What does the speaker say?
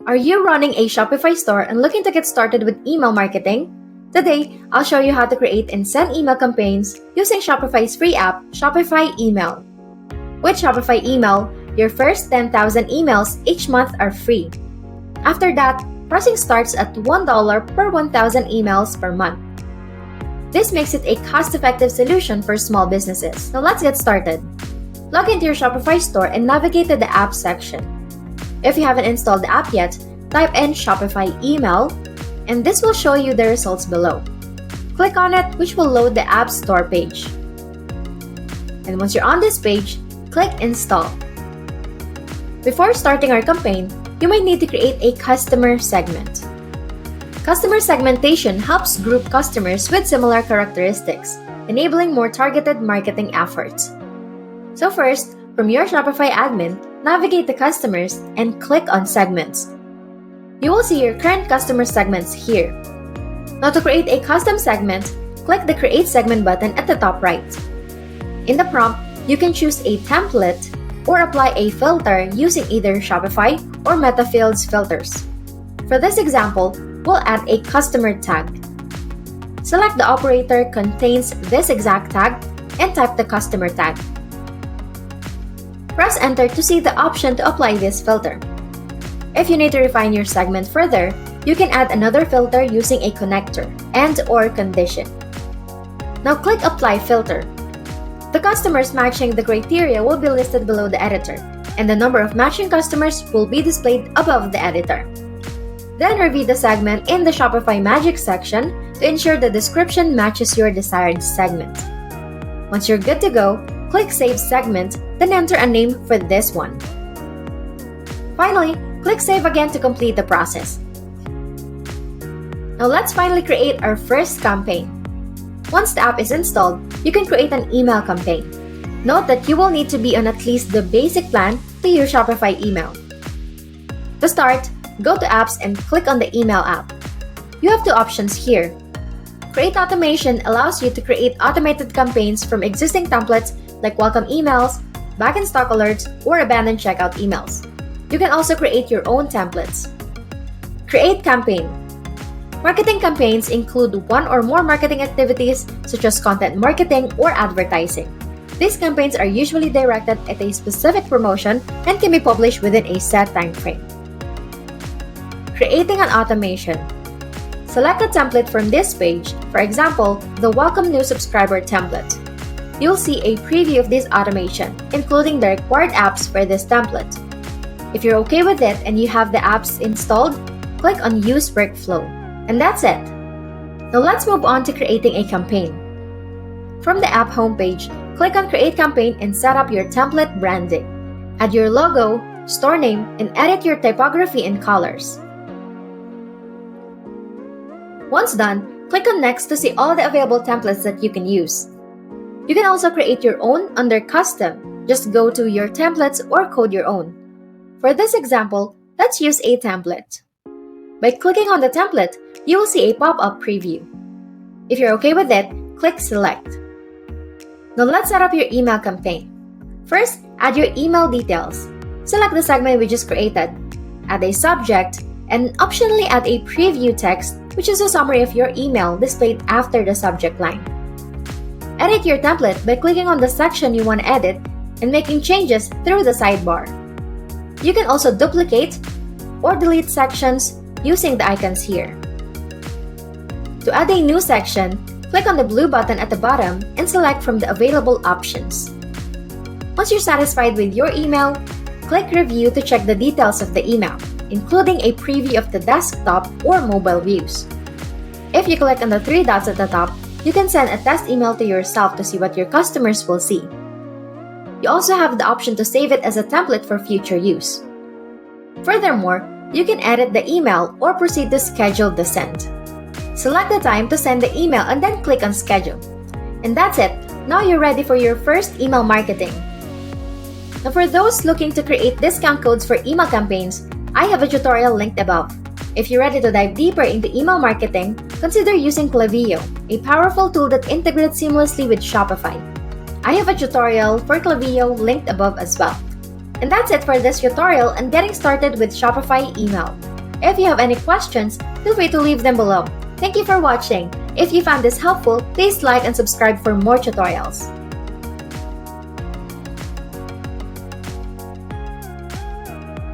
Are you running a Shopify store and looking to get started with email marketing? Today, I'll show you how to create and send email campaigns using Shopify's free app, Shopify Email. With Shopify Email, your first 10,000 emails each month are free. After that, pricing starts at $1 per 1,000 emails per month. This makes it a cost-effective solution for small businesses. Now let's get started. Log into your Shopify store and navigate to the app section. If you haven't installed the app yet, type in Shopify Email, and this will show you the results below. Click on it, which will load the App Store page. And once you're on this page, click Install. Before starting our campaign, you might need to create a customer segment. Customer segmentation helps group customers with similar characteristics, enabling more targeted marketing efforts. So first, from your Shopify admin, navigate to Customers and click on Segments. You will see your current customer segments here. Now to create a custom segment, click the Create Segment button at the top right. In the prompt, you can choose a template or apply a filter using either Shopify or MetaFields filters. For this example, we'll add a customer tag. Select the operator contains this exact tag and type the customer tag. Press Enter to see the option to apply this filter. If you need to refine your segment further, you can add another filter using a connector and/or condition. Now click Apply Filter. The customers matching the criteria will be listed below the editor, and the number of matching customers will be displayed above the editor. Then review the segment in the Shopify Magic section to ensure the description matches your desired segment. Once you're good to go, click Save Segment, then enter a name for this one. Finally, click Save again to complete the process. Now let's finally create our first campaign. Once the app is installed, you can create an email campaign. Note that you will need to be on at least the basic plan to use Shopify Email. To start, go to Apps and click on the Email app. You have two options here. Create Automation allows you to create automated campaigns from existing templates like welcome emails, back-in-stock alerts, or abandoned checkout emails. You can also create your own templates. Create Campaign. Marketing campaigns include one or more marketing activities such as content marketing or advertising. These campaigns are usually directed at a specific promotion and can be published within a set time frame. Creating an automation. Select a template from this page, for example, the Welcome New Subscriber template. You'll see a preview of this automation, including the required apps for this template. If you're okay with it and you have the apps installed, click on Use Workflow. And that's it. Now let's move on to creating a campaign. From the app homepage, click on Create Campaign and set up your template branding. Add your logo, store name, and edit your typography and colors. Once done, click on Next to see all the available templates that you can use. You can also create your own under Custom. Just go to your templates or code your own. For this example, let's use a template. By clicking on the template, you will see a pop-up preview. If you're okay with it, click Select. Now let's set up your email campaign. First, add your email details. Select the segment we just created. Add a subject, and optionally add a preview text, which is a summary of your email displayed after the subject line. Edit your template by clicking on the section you want to edit and making changes through the sidebar. You can also duplicate or delete sections using the icons here. To add a new section, click on the blue button at the bottom and select from the available options. Once you're satisfied with your email, click Review to check the details of the email, including a preview of the desktop or mobile views. If you click on the three dots at the top, you can send a test email to yourself to see what your customers will see. You also have the option to save it as a template for future use. Furthermore, you can edit the email or proceed to schedule the send. Select the time to send the email and then click on Schedule. And that's it. Now you're ready for your first email marketing. Now for those looking to create discount codes for email campaigns, I have a tutorial linked above. If you're ready to dive deeper into email marketing, consider using Klaviyo, a powerful tool that integrates seamlessly with Shopify. I have a tutorial for Klaviyo linked above as well. And that's it for this tutorial on getting started with Shopify email. If you have any questions, feel free to leave them below. Thank you for watching. If you found this helpful, please like and subscribe for more tutorials.